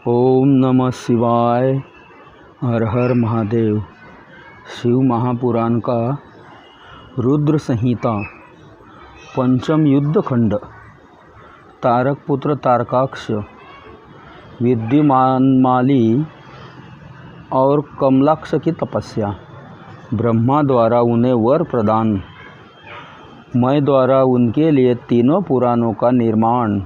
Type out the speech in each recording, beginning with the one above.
ओम नमः शिवाय। हर हर महादेव। शिव महापुराण का रुद्र संहिता पंचम युद्धखंड। तारक पुत्र तारकाक्ष, विद्युमाली और कमलाक्ष की तपस्या। ब्रह्मा द्वारा उन्हें वर प्रदान। मैं द्वारा उनके लिए तीनों पुराणों का निर्माण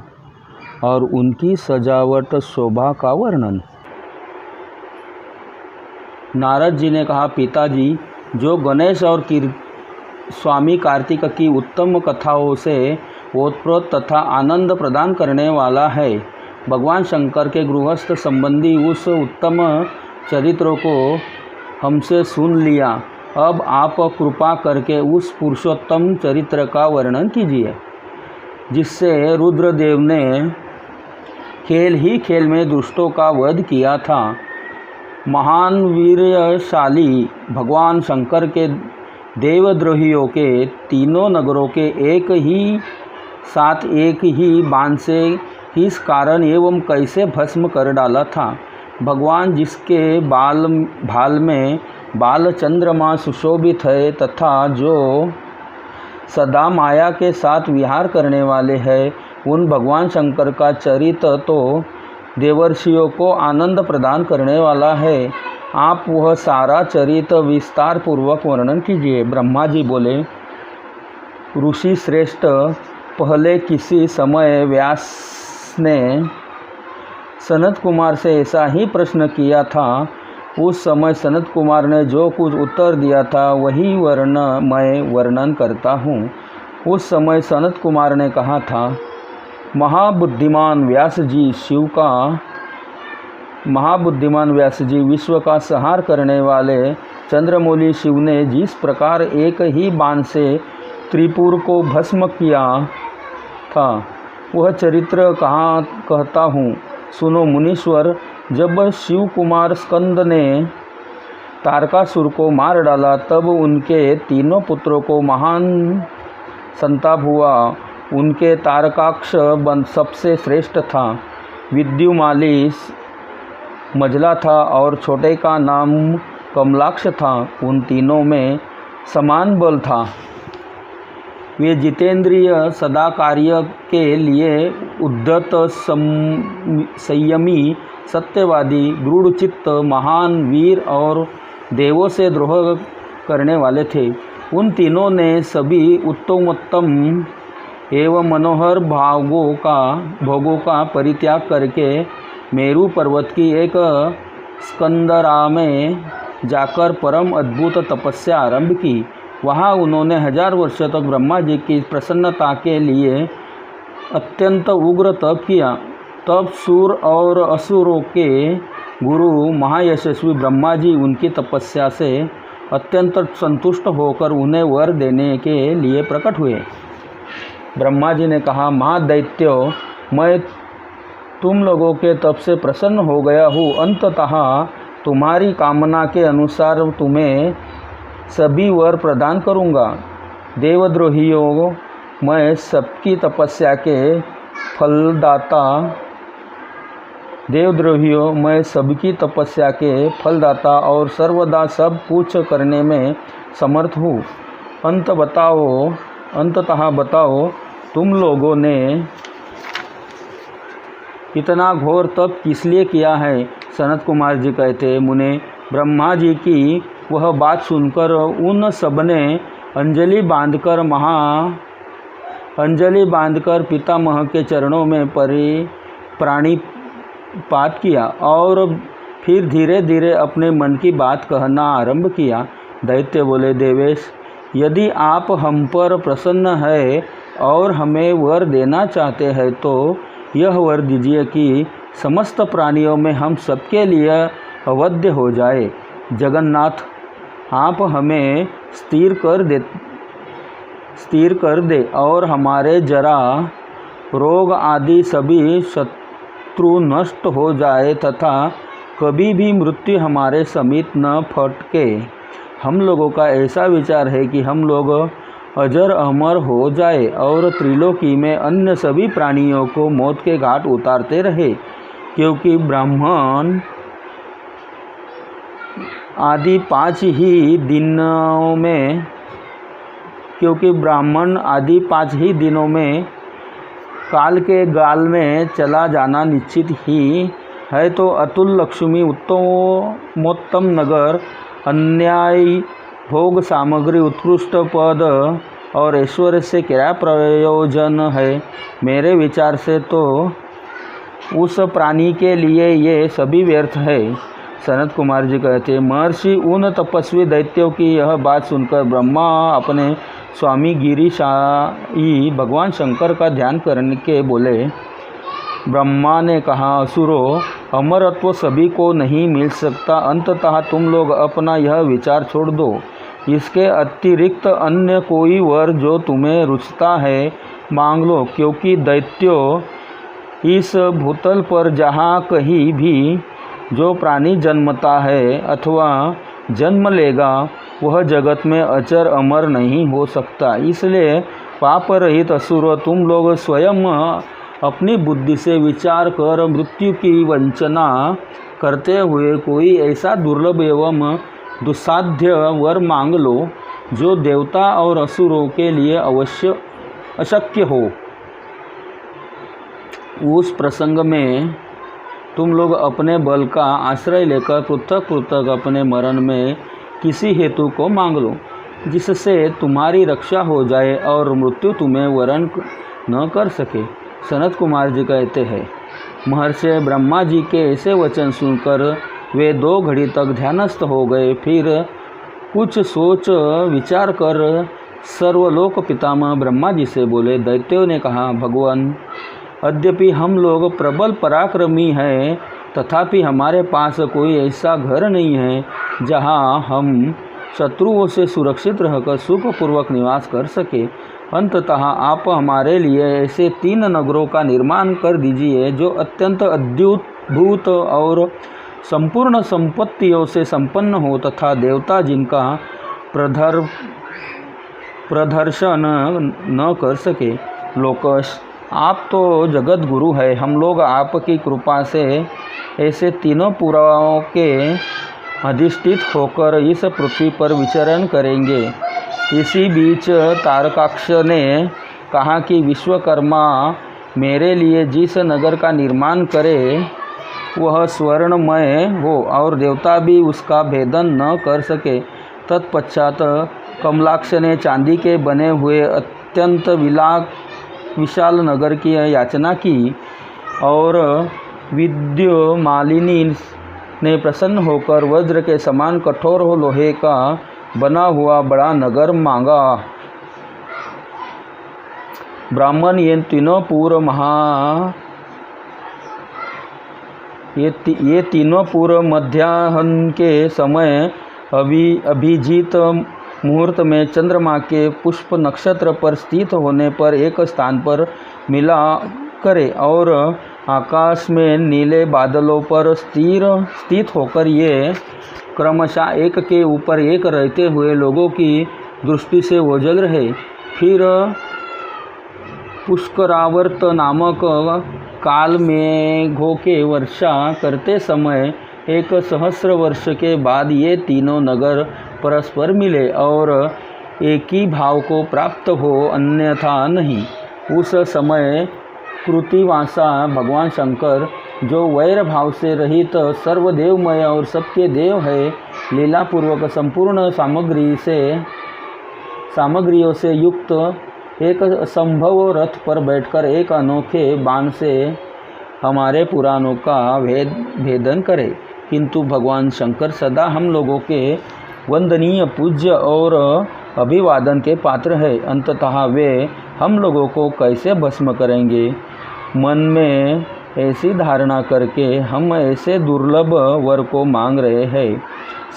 और उनकी सजावट शोभा का वर्णन। नारद जी ने कहा, पिताजी, जो गणेश और स्वामी कार्तिक की उत्तम कथाओं से ओतप्रोत तथा आनंद प्रदान करने वाला है, भगवान शंकर के गृहस्थ संबंधी उस उत्तम चरित्रों को हमसे सुन लिया। अब आप कृपा करके उस पुरुषोत्तम चरित्र का वर्णन कीजिए जिससे रुद्रदेव ने खेल ही खेल में दुष्टों का वध किया था। महान वीरशाली भगवान शंकर के देवद्रोहियों के तीनों नगरों के एक ही साथ एक ही बाण से किस कारण एवं कैसे भस्म कर डाला था। भगवान जिसके भाल में बाल चंद्रमा सुशोभित है तथा जो सदा माया के साथ विहार करने वाले हैं, उन भगवान शंकर का चरित्र तो देवर्षियों को आनंद प्रदान करने वाला है। आप वह सारा चरित्र विस्तार पूर्वक वर्णन कीजिए। ब्रह्मा जी बोले, ऋषि श्रेष्ठ, पहले किसी समय व्यास ने सनत कुमार से ऐसा ही प्रश्न किया था। उस समय सनत कुमार ने जो कुछ उत्तर दिया था वही मैं वर्णन करता हूँ। उस समय सनत कुमार ने कहा था, महाबुद्धिमान व्यास जी, विश्व का संहार करने वाले चंद्रमौली शिव ने जिस प्रकार एक ही बाण से त्रिपुर को भस्म किया था, वह चरित्र कहाँ कहता हूँ, सुनो मुनीश्वर। जब शिव कुमार स्कंद ने तारकासुर को मार डाला, तब उनके तीनों पुत्रों को महान संताप हुआ। उनके तारकाक्ष सबसे श्रेष्ठ था, विद्युमाली मझला था और छोटे का नाम कमलाक्ष था। उन तीनों में समान बल था। वे जितेंद्रिय, सदा कार्य के लिए उद्धत, संयमी, सत्यवादी, दृढ़चित्त, महान वीर और देवों से द्रोह करने वाले थे। उन तीनों ने सभी उत्तमोत्तम एवं मनोहर भोगों का परित्याग करके मेरु पर्वत की एक स्कंदरा में जाकर परम अद्भुत तपस्या आरंभ की। वहाँ उन्होंने 1000 वर्ष तक ब्रह्मा जी की प्रसन्नता के लिए अत्यंत उग्र तप किया। तब सूर और असुरों के गुरु महायशस्वी ब्रह्मा जी उनकी तपस्या से अत्यंत संतुष्ट होकर उन्हें वर देने के लिए प्रकट हुए। ब्रह्मा जी ने कहा, महादैत्यो, मैं तुम लोगों के तप से प्रसन्न हो गया हूँ। अंततः तुम्हारी कामना के अनुसार तुम्हें सभी वर प्रदान करूँगा। देवद्रोहियों, मैं सबकी तपस्या के फलदाता और सर्वदा सब कुछ करने में समर्थ हूँ। अंततः बताओ, तुम लोगों ने इतना घोर तप किस लिए किया है। सनत कुमार जी कहते, मुने, ब्रह्मा जी की वह बात सुनकर उन सब ने अंजलि बांधकर पितामह के चरणों में प्राणिपात किया और फिर धीरे धीरे अपने मन की बात कहना आरंभ किया। दैत्य बोले, देवेश, यदि आप हम पर प्रसन्न है और हमें वर देना चाहते हैं तो यह वर दीजिए कि समस्त प्राणियों में हम सबके लिए अवध्य हो जाए। जगन्नाथ, आप हमें स्थिर कर दे और हमारे जरा, रोग आदि सभी शत्रु नष्ट हो जाए तथा कभी भी मृत्यु हमारे समीप न फटके। हम लोगों का ऐसा विचार है कि हम लोग अजर अमर हो जाए और त्रिलोकी में अन्य सभी प्राणियों को मौत के घाट उतारते रहे। क्योंकि ब्राह्मण आदि 5 ही दिनों में काल के गाल में चला जाना निश्चित ही है, तो अतुल लक्ष्मी, उत्तमोत्तम नगर, अन्यायी भोग सामग्री, उत्कृष्ट पद और ऐश्वर्य से क्या प्रयोजन है। मेरे विचार से तो उस प्राणी के लिए ये सभी व्यर्थ है। सनत कुमार जी कहते हैं, महर्षि उन तपस्वी दैत्यों की यह बात सुनकर ब्रह्मा अपने स्वामी गिरीशाई भगवान शंकर का ध्यान करने के बोले। ब्रह्मा ने कहा, असुरों, अमरत्व सभी को नहीं मिल सकता, अंततः तुम लोग अपना यह विचार छोड़ दो। इसके अतिरिक्त अन्य कोई वर जो तुम्हें रुचता है मांग लो, क्योंकि दैत्यों, इस भूतल पर जहाँ कहीं भी जो प्राणी जन्मता है अथवा जन्म लेगा वह जगत में अचर अमर नहीं हो सकता। इसलिए पाप रहित असुर, तुम लोग स्वयं अपनी बुद्धि से विचार कर मृत्यु की वंचना करते हुए कोई ऐसा दुर्लभ एवं दुस्साध्य वर मांग लो जो देवता और असुरों के लिए अवश्य अशक्य हो। उस प्रसंग में तुम लोग अपने बल का आश्रय लेकर पृथक पृथक अपने मरण में किसी हेतु को मांग लो, जिससे तुम्हारी रक्षा हो जाए और मृत्यु तुम्हें वरण न कर सके। सनत कुमार जी कहते हैं, महर्षि ब्रह्मा जी के ऐसे वचन सुनकर वे 2 घड़ी तक ध्यानस्थ हो गए। फिर कुछ सोच विचार कर सर्वलोक पितामह ब्रह्मा जी से बोले। दैत्यों ने कहा, भगवान, यद्यपि हम लोग प्रबल पराक्रमी हैं, तथापि हमारे पास कोई ऐसा घर नहीं है जहां हम शत्रुओं से सुरक्षित रहकर सुखपूर्वक निवास कर सके। अंततः आप हमारे लिए ऐसे 3 नगरों का निर्माण कर दीजिए जो अत्यंत अद्भुत और संपूर्ण संपत्तियों से संपन्न हो, तथा देवता जिनका प्रदर्शन न कर सके। लोकश, आप तो जगत गुरु है, हम लोग आपकी कृपा से ऐसे 3 पुराणों के अधिष्ठित होकर इस पृथ्वी पर विचरण करेंगे। इसी बीच तारकाक्ष ने कहा कि विश्वकर्मा मेरे लिए जिस नगर का निर्माण करे वह स्वर्णमय हो और देवता भी उसका भेदन न कर सके। तत्पश्चात कमलाक्ष ने चांदी के बने हुए अत्यंत विशाल नगर की याचना की और विद्युमालिनी ने प्रसन्न होकर वज्र के समान कठोर लोहे का बना हुआ बड़ा नगर मांगा। ब्राह्मण ये तीनों पूर्व मध्याह्न के समय अभिजीत मुहूर्त में चंद्रमा के पुष्प नक्षत्र पर स्थित होने पर एक स्थान पर मिला करे और आकाश में नीले बादलों पर स्थित होकर ये क्रमशः एक के ऊपर एक रहते हुए लोगों की दृष्टि से ओझल रहे। फिर पुष्करावर्त नामक काल मेघों के वर्षा करते समय 1,000 वर्ष के बाद ये तीनों नगर परस्पर मिले और एक ही भाव को प्राप्त हो, अन्यथा नहीं। उस समय कृतिवासा भगवान शंकर, जो वैर भाव से रहित सर्वदेवमय और सबके देव है, लीलापूर्वक संपूर्ण सामग्रियों से युक्त एक असंभव रथ पर बैठकर एक अनोखे बाण से हमारे पुराणों का भेदन करे। किंतु भगवान शंकर सदा हम लोगों के वंदनीय, पूज्य और अभिवादन के पात्र है। अंततः वे हम लोगों को कैसे भस्म करेंगे? मन में ऐसी धारणा करके हम ऐसे दुर्लभ वर को मांग रहे हैं।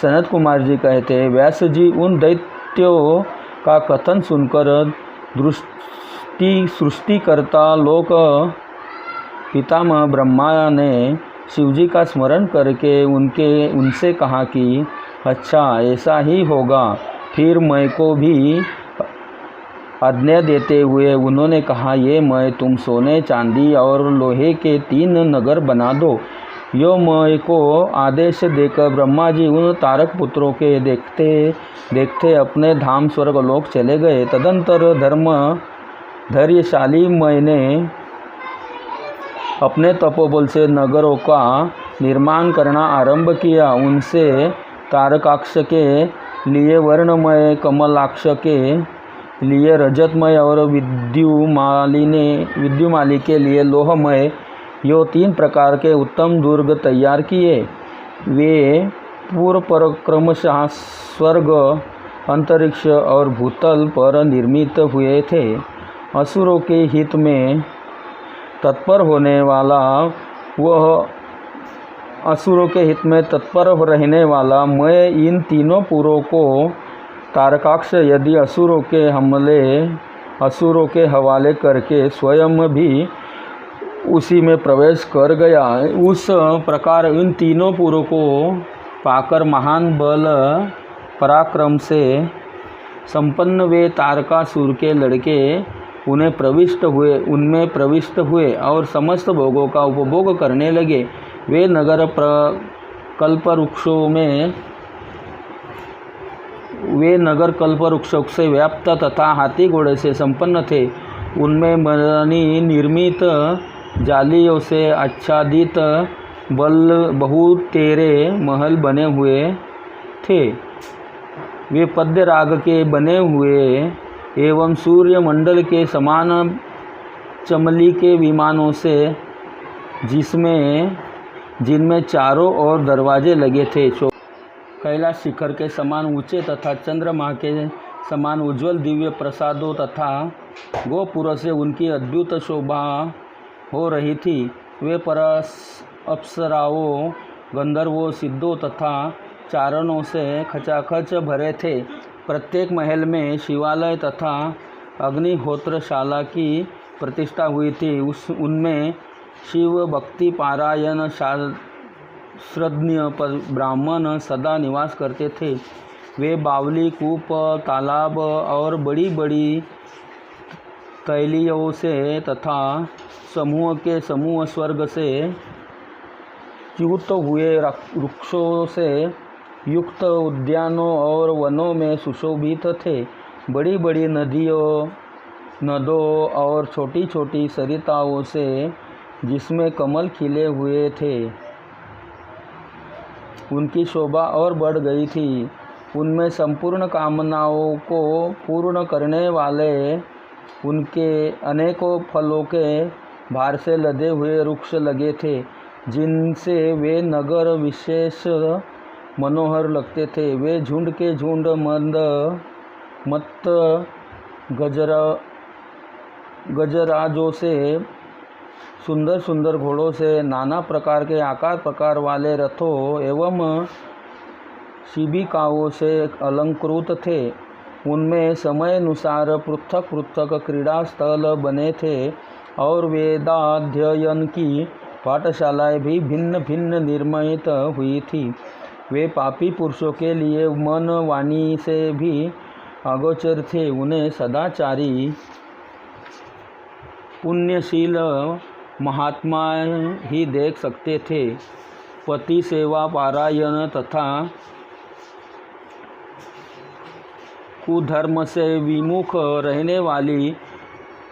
सनत कुमार जी कहते हैं, व्यास जी उन दैत्यों का कथन सुनकर सृष्टिकर्ता लोक पितामह ब्रह्मा ने शिवजी का स्मरण करके उनसे कहा कि अच्छा ऐसा ही होगा। फिर मैं को भी आज्ञा देते हुए उन्होंने कहा, ये मय तुम सोने, चांदी और लोहे के 3 नगर बना दो। यो मय को आदेश देकर ब्रह्मा जी उन तारक पुत्रों के देखते देखते अपने धाम स्वर्गलोक चले गए। तदंतर धैर्यशाली मय ने अपने तपोबल से नगरों का निर्माण करना आरंभ किया। उनसे तारकाक्ष के लिए वर्णमय, कमलाक्ष के लिए रजतमय और विद्युमाली के लिए लोहमय, यो 3 प्रकार के उत्तम दुर्ग तैयार किए। वे पूर्व पर क्रमशः स्वर्ग, अंतरिक्ष और भूतल पर निर्मित हुए थे। असुरों के हित में तत्पर रहने वाला मैं इन तीनों पुरों को तारकाक्ष यदि असुरों के हवाले करके स्वयं भी उसी में प्रवेश कर गया। उस प्रकार इन तीनों पुरों को पाकर महान बल पराक्रम से संपन्न वे तारकासुर के लड़के उनमें प्रविष्ट हुए और समस्त भोगों का उपभोग करने लगे। वे नगर कल्पवृक्षों से व्याप्त तथा हाथी घोड़े से संपन्न थे। उनमें मणि निर्मित जालियों से आच्छादित बहुतेरे महल बने हुए थे। वे पद्य राग के बने हुए एवं सूर्य मंडल के समान चमली के विमानों से जिनमें चारों ओर दरवाजे लगे थे। कैलाश शिखर के समान ऊंचे तथा चंद्रमा के समान उज्ज्वल दिव्य प्रसादों तथा गोपुरों से उनकी अद्भुत शोभा हो रही थी। वे अप्सराओं, गंधर्वों, सिद्धों तथा चारणों से खचाखच भरे थे। प्रत्येक महल में शिवालय तथा अग्निहोत्रशाला की प्रतिष्ठा हुई थी। उनमें शिव भक्ति पारायण श्रद्धेय ब्राह्मण सदा निवास करते थे। वे बावली, कूप, तालाब और बड़ी बड़ी तैलियों से तथा समूह के समूह स्वर्ग से च्युत हुए वृक्षों से युक्त उद्यानों और वनों में सुशोभित थे। बड़ी बड़ी नदों और छोटी छोटी सरिताओं से जिसमें कमल खिले हुए थे, उनकी शोभा और बढ़ गई थी। उनमें संपूर्ण कामनाओं को पूर्ण करने वाले उनके अनेकों फलों के भार से लदे हुए वृक्ष लगे थे, जिनसे वे नगर विशेष मनोहर लगते थे। वे झुंड के झुंड मत गजराजों से, सुंदर सुंदर घोड़ों से, नाना प्रकार के आकार प्रकार वाले रथों एवं शिबिकाओं से अलंकृत थे। उनमें समय अनुसार पृथक पृथक क्रीड़ा स्थल बने थे और वेदाध्ययन की पाठशालाएं भी भिन्न भिन्न निर्मित हुई थी। वे पापी पुरुषों के लिए मन वाणी से भी अगोचर थे। उन्हें सदाचारी पुण्यशील महात्मा ही देख सकते थे। पति सेवा पारायण तथा कुधर्म से विमुख रहने वाली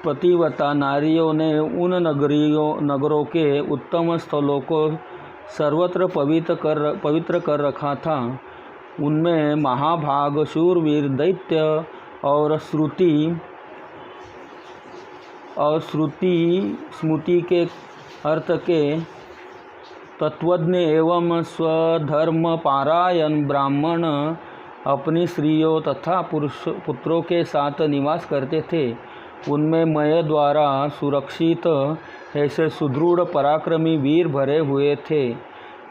पतिव्रता नारियों ने उन नगरों के उत्तम स्थलों को सर्वत्र पवित्र कर रखा था। उनमें महाभाग, शूरवीर, दैत्य और स्मृति के अर्थ के तत्वज्ञ एवं स्वधर्म पारायण ब्राह्मण अपनी स्त्रियों तथा पुत्रों के साथ निवास करते थे। उनमें मय द्वारा सुरक्षित ऐसे सुदृढ़ पराक्रमी वीर भरे हुए थे,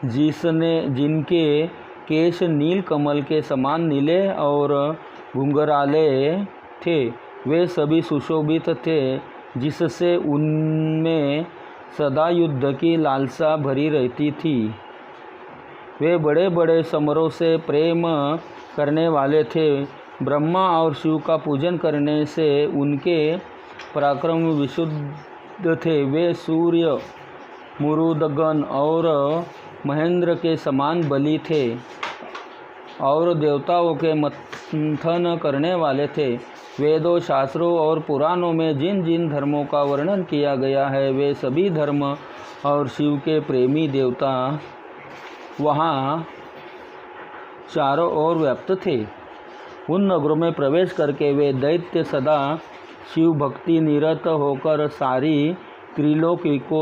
जिनके केश नील कमल के समान नीले और घुंघराले थे। वे सभी सुशोभित थे, जिससे उनमें सदा युद्ध की लालसा भरी रहती थी। वे बड़े बड़े समरों से प्रेम करने वाले थे। ब्रह्मा और शिव का पूजन करने से उनके पराक्रम विशुद्ध थे। वे सूर्य, मुरुदगन और महेंद्र के समान बली थे और देवताओं के मंथन करने वाले थे। वेदों, शास्त्रों और पुराणों में जिन जिन धर्मों का वर्णन किया गया है वे सभी धर्म और शिव के प्रेमी देवता वहाँ चारों ओर व्याप्त थे। उन नगरों में प्रवेश करके वे दैत्य सदा शिव भक्ति निरत होकर सारी त्रिलोकी को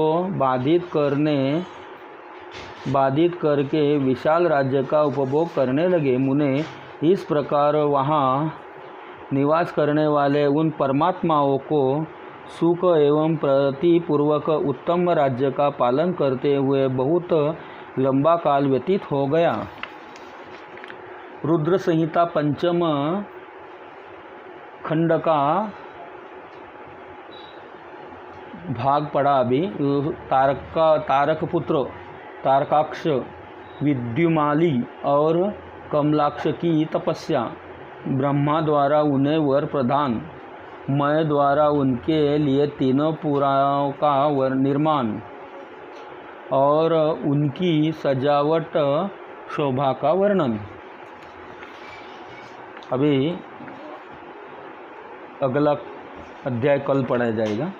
बाधित करके विशाल राज्य का उपभोग करने लगे। मुने, इस प्रकार वहाँ निवास करने वाले उन परमात्माओं को सुख एवं प्रतिपूर्वक उत्तम राज्य का पालन करते हुए बहुत लंबा काल व्यतीत हो गया। रुद्र संहिता पंचम खंड का भाग पड़ा अभी। तारक पुत्र तारकाक्ष, विद्युमाली और कमलाक्ष की तपस्या, ब्रह्मा द्वारा उन्हें वर प्रदान, मय द्वारा उनके लिए तीनों पुराणों का निर्माण और उनकी सजावट शोभा का वर्णन। अभी अगला अध्याय कल पढ़ा जाएगा।